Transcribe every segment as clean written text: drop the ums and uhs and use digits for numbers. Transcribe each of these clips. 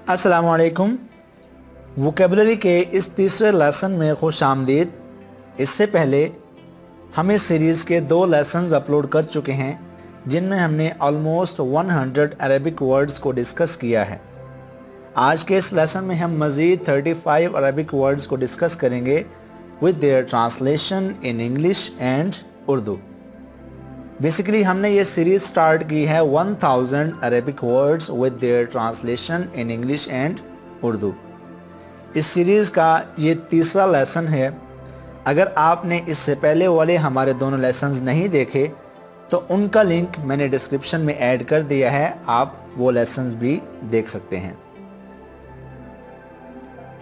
अस्सलाम वालेकुम। वोकेबलरी के इस तीसरे लेसन में खुश आमदीद। इससे पहले हम इस सीरीज़ के 2 लेसन्स अपलोड कर चुके हैं जिनमें हमने ऑलमोस्ट 100 अरबिक वर्ड्स को डिस्कस किया है। आज के इस लेसन में हम मज़ीद 35 अरबिक वर्ड्स को डिस्कस करेंगे with their translation in English and Urdu. Basically हमने ये सीरीज़ स्टार्ट की है 1000 Arabic words with their translation in English and Urdu. इस सीरीज़ का ये तीसरा लेसन है। अगर आपने इससे पहले वाले हमारे दोनों लेसन्स नहीं देखे तो उनका लिंक मैंने डिस्क्रिप्शन में ऐड कर दिया है, आप वो लेसन्स भी देख सकते हैं।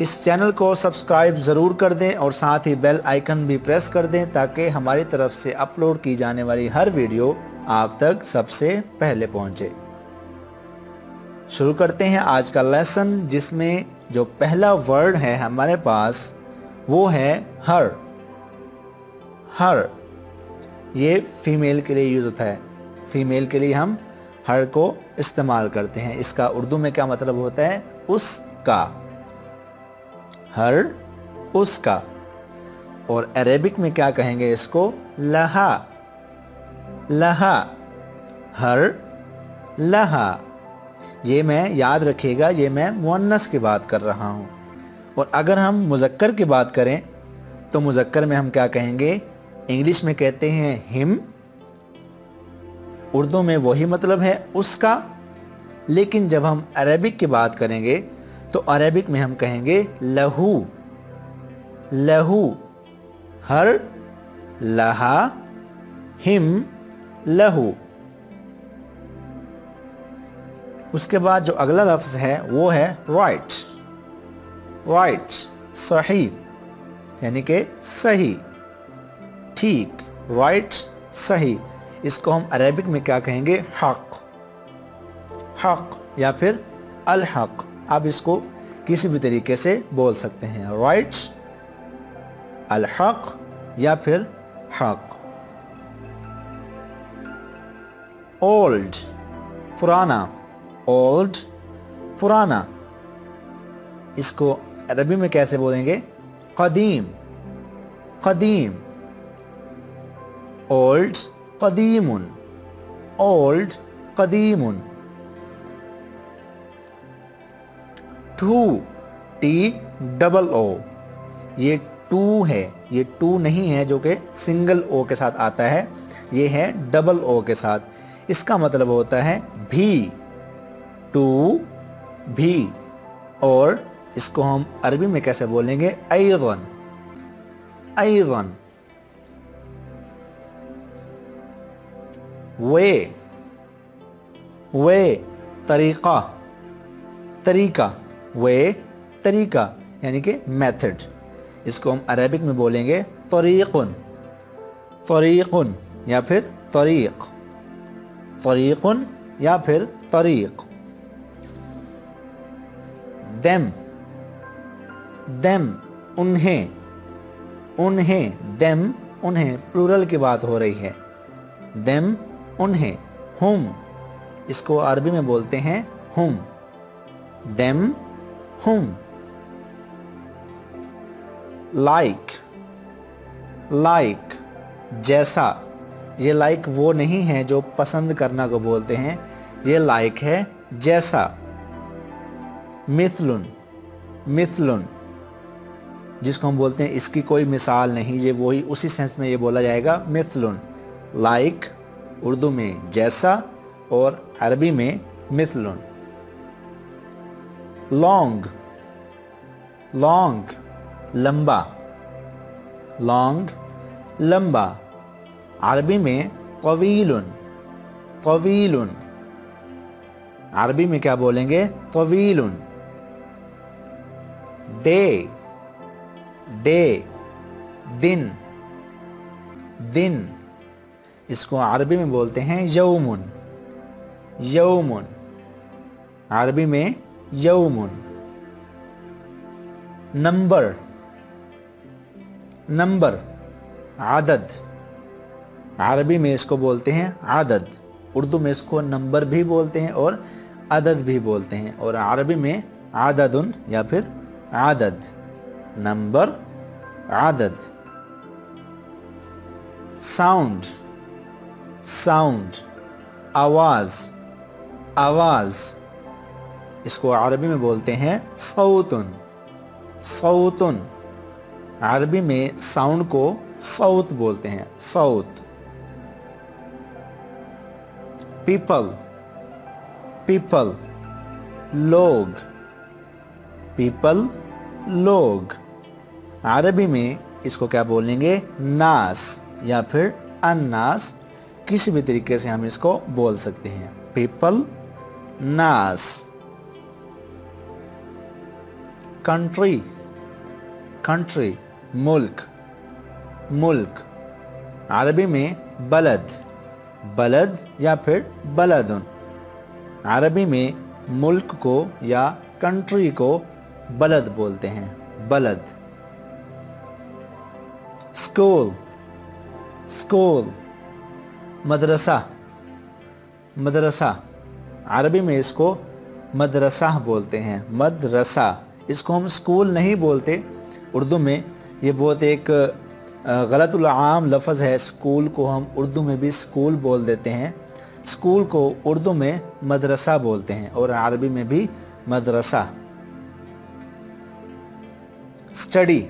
इस चैनल को सब्सक्राइब ज़रूर कर दें और साथ ही बेल आइकन भी प्रेस कर दें ताकि हमारी तरफ से अपलोड की जाने वाली हर वीडियो आप तक सबसे पहले पहुंचे। शुरू करते हैं आज का लेसन, जिसमें जो पहला वर्ड है हमारे पास वो है हर। हर ये फीमेल के लिए यूज़ होता है। फीमेल के लिए हम हर को इस्तेमाल करते हैं। इसका उर्दू में क्या मतलब होता है? उसका। हर उसका। और अरेबिक में क्या कहेंगे इसको? लहा। लहा। हर लहा। ये मैं याद रखिएगा, ये मैं मुअन्नस की बात कर रहा हूँ। और अगर हम मुज़क्कर की बात करें तो मुज़क्कर में हम क्या कहेंगे? इंग्लिश में कहते हैं हिम, उर्दू में वही मतलब है उसका। लेकिन जब हम अरेबिक की बात करेंगे तो अरेबिक में हम कहेंगे लहू। लहू। हर लहा हिम लहू। उसके बाद जो अगला लफ्ज़ है वो है राइट। राइट सही, यानी कि सही, ठीक, राइट सही। इसको हम अरेबिक में क्या कहेंगे? हक। हक या फिर अल हक, आप इसको किसी भी तरीके से बोल सकते हैं। राइट, अल हक या फिर हक। ओल्ड पुराना। ओल्ड पुराना। इसको अरबी में कैसे बोलेंगे? कदीम। कदीम। ओल्ड कदीमुन। ओल्ड कदीमुन। टू, टी डबल ओ, ये टू है, ये टू नहीं है जो कि सिंगल ओ के साथ आता है, ये है डबल ओ के साथ। इसका मतलब होता है भी। टू भी। और इसको हम अरबी में कैसे बोलेंगे? अयगन। अयगन। वे। वे तरीका। तरीका। वे तरीका यानी कि मेथड। इसको हम अरबिक में बोलेंगे तरीक़ुन। तरीक़ुन या फिर तरीक़। तरीक़ुन या फिर तरीक़। देम। देम उन्हें। उन्हें। देम उन्हें, प्लूरल की बात हो रही है। देम उन्हें। हुम, इसको अरबी में बोलते हैं हुम। देम हुम। लाइक। लाइक जैसा। ये लाइक वो नहीं है जो पसंद करना को बोलते हैं, ये लाइक है जैसा। मिथलुन। मिथलुन जिसको हम बोलते हैं इसकी कोई मिसाल नहीं, ये वही उसी सेंस में ये बोला जाएगा मिथलुन। लाइक उर्दू में जैसा और अरबी में मिथलुन। लॉन्ग। लॉन्ग लंबा। लॉन्ग लंबा। अरबी में तवीलुन। तवीलुन। अरबी में क्या बोलेंगे? तवीलुन। डे। डे दिन। दिन, इसको अरबी में बोलते हैं यौमुन। यौमुन। अरबी में यौमुन। नंबर। नंबर आदद। अरबी में इसको बोलते हैं आदद, उर्दू में इसको नंबर भी बोलते हैं और अदद भी बोलते हैं, और अरबी में आददुन या फिर आदद, नंबर, आदद। साउंड, साउंड, आवाज, आवाज, इसको अरबी में बोलते हैं सौतुन, सौतुन। अरबी में साउंड को सौत बोलते हैं, सौत। पीपल, पीपल, लोग, पीपल, लोग। अरबी में इसको क्या बोलेंगे, नास या फिर अन्नास, किसी भी तरीके से हम इसको बोल सकते हैं, पीपल, नास। कंट्री, कंट्री, मुल्क, मुल्क। अरबी में बलद, बलद या फिर बलदुन। अरबी में मुल्क को या कंट्री को बलद बोलते हैं, बलद। स्कूल, स्कूल, मदरसा, मदरसा। अरबी में इसको मदरसा बोलते हैं, मदरसा। इसको हम स्कूल नहीं बोलते उर्दू में, ये बहुत एक गलतुल आम लफ्ज़ है। स्कूल को हम उर्दू में भी स्कूल बोल देते हैं, स्कूल को उर्दू में मदरसा बोलते हैं और अरबी में भी मदरसा। स्टडी,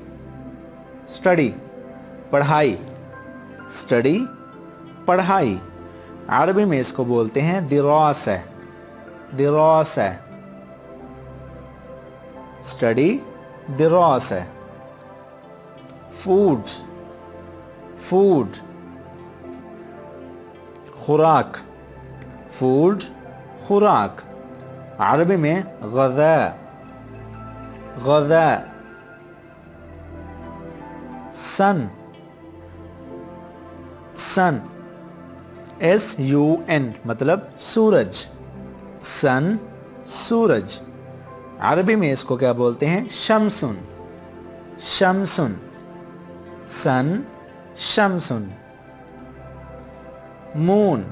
स्टडी, पढ़ाई, स्टडी, पढ़ाई। अरबी में इसको बोलते हैं दिरासा, दिरासा। स्टडी, दिरासा। फूड, फूड, खुराक, फूड, खुराक। अरबी में गज़ा, गज़ा। सन, सन, SUN मतलब सूरज, सन, सूरज। अरबी में इसको क्या बोलते हैं, शम्सुन, शम्सुन, सन, शम्सुन। मून,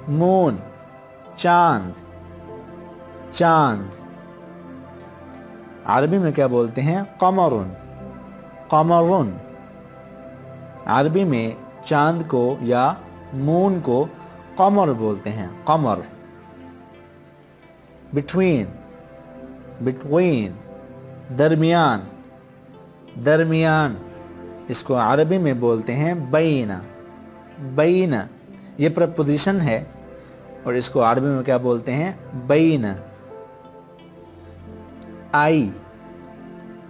मून, चांद, चांद। अरबी में क्या बोलते हैं, कमरुन, कमरुन। अरबी में चांद को या मून को कमर बोलते हैं, कमर। बिटवीन, बिटवीन, दरमियान, दरमियान। इसको अरबी में बोलते हैं बैना, बैना। ये प्रपोजिशन है और इसको अरबी में क्या बोलते हैं, बैना। आई,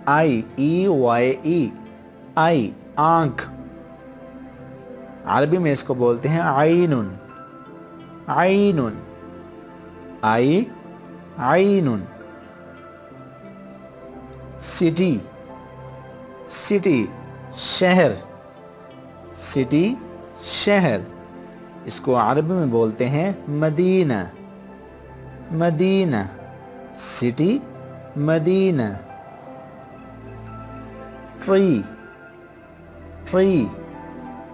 आई, EYE, आई, आंख। अरबी में इसको बोलते हैं आइनुन, आइनुन, आई, आइनुन। सिटी, सिटी, शहर, सिटी, शहर। इसको अरबी में बोलते हैं मदीना, मदीना, सिटी, मदीना। ट्री, ट्री,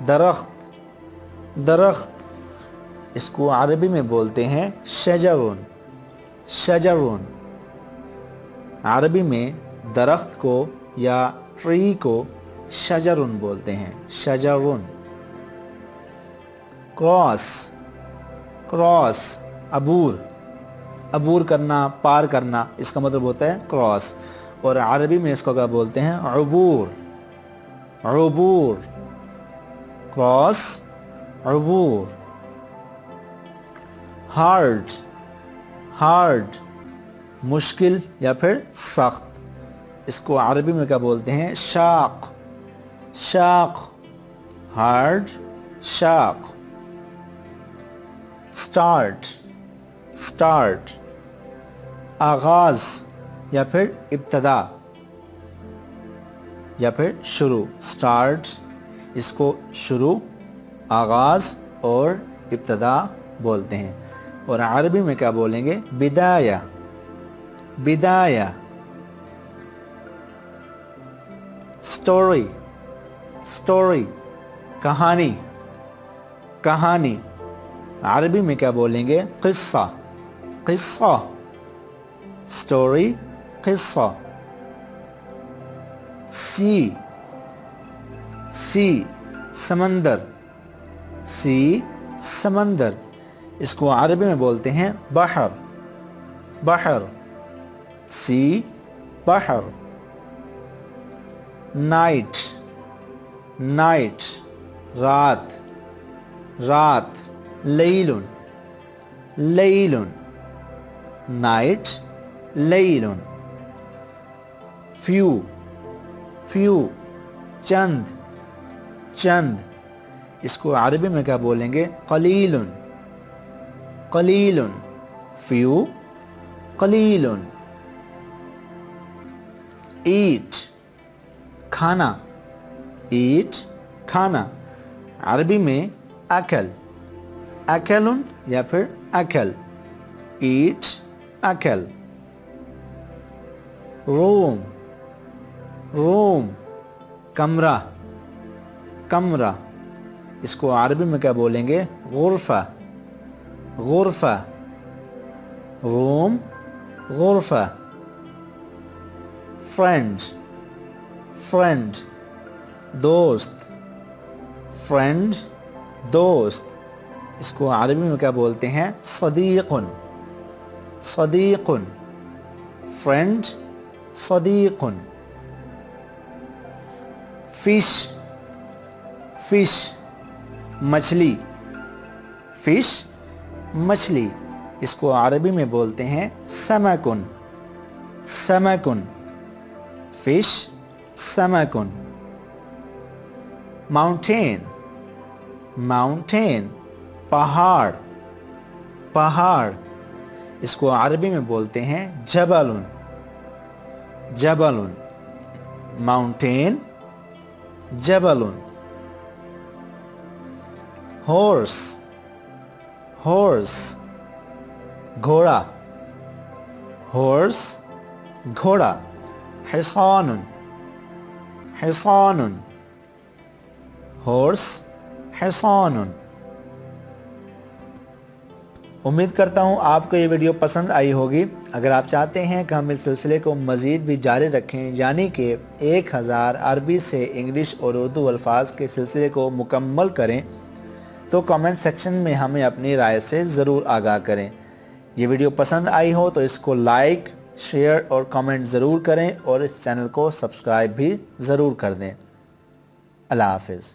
दरख्त, दरख्त। इसको अरबी में बोलते हैं शजरुन, शजरुन। अरबी में दरख्त को या ट्री को शजरुन बोलते हैं, शजरुन। क्रॉस, क्रॉस, अबूर, अबूर करना, पार करना, इसका मतलब होता है क्रॉस। और अरबी में इसको क्या बोलते हैं, अबूर, अबूर। क्रॉस, अबूर। हार्ड, हार्ड, मुश्किल या फिर सख्त। इसको अरबी में क्या बोलते हैं, शाक, शाक। हार्ड, शाक। स्टार्ट, स्टार्ट, आगाज या फिर इब्तदा या फिर शुरू। स्टार्ट, इसको शुरू, आगाज और इब्तदा बोलते हैं। और अरबी में क्या बोलेंगे, बिदाया, बिदाया। स्टोरी, स्टोरी, कहानी, कहानी। अरबी में क्या बोलेंगे, किस्सा, किस्सा। story قصہ. sea sea سمندر. sea سمندر. اس کو عربی میں بولتے ہیں بحر. بحر. sea بحر. night night رات. رات. لیل لیل. night لیل. few few چند چند. اس کو عربی میں کیا بولیں گے؟ قلیل قلیل. few قلیل. eat کھانا. eat کھانا. عربی میں اکل اکل یا پھر اکل. eat اکل. روم روم کمرہ کمرہ. اس کو عربی میں کیا بولیں گے؟ غرفہ غرفہ. روم غرفہ. فرینڈ فرینڈ دوست. فرینڈ دوست. اس کو عربی میں کیا بولتے ہیں؟ صدیق صدیق. فرینڈ صدیق. فش فش مچھلی. فش مچھلی. اس کو عربی میں بولتے ہیں سمکن سمکن. فش سمکن. ماؤنٹین ماؤنٹین پہاڑ پہاڑ. اس کو عربی میں بولتے ہیں جبل جبل. ماؤنٹین جبل. ہورس ہورس گھوڑا. ہورس گھوڑا. حصان حصان. ہورس حصان. امید کرتا ہوں آپ کو یہ ویڈیو پسند آئی ہوگی. اگر آپ چاہتے ہیں کہ ہم اس سلسلے کو مزید بھی جاری رکھیں، یعنی کہ 1000 عربی سے انگلش اور اردو الفاظ کے سلسلے کو مکمل کریں، تو کامنٹ سیکشن میں ہمیں اپنی رائے سے ضرور آگاہ کریں. یہ ویڈیو پسند آئی ہو تو اس کو لائک، شیئر اور کامنٹ ضرور کریں، اور اس چینل کو سبسکرائب بھی ضرور کر دیں. اللہ حافظ.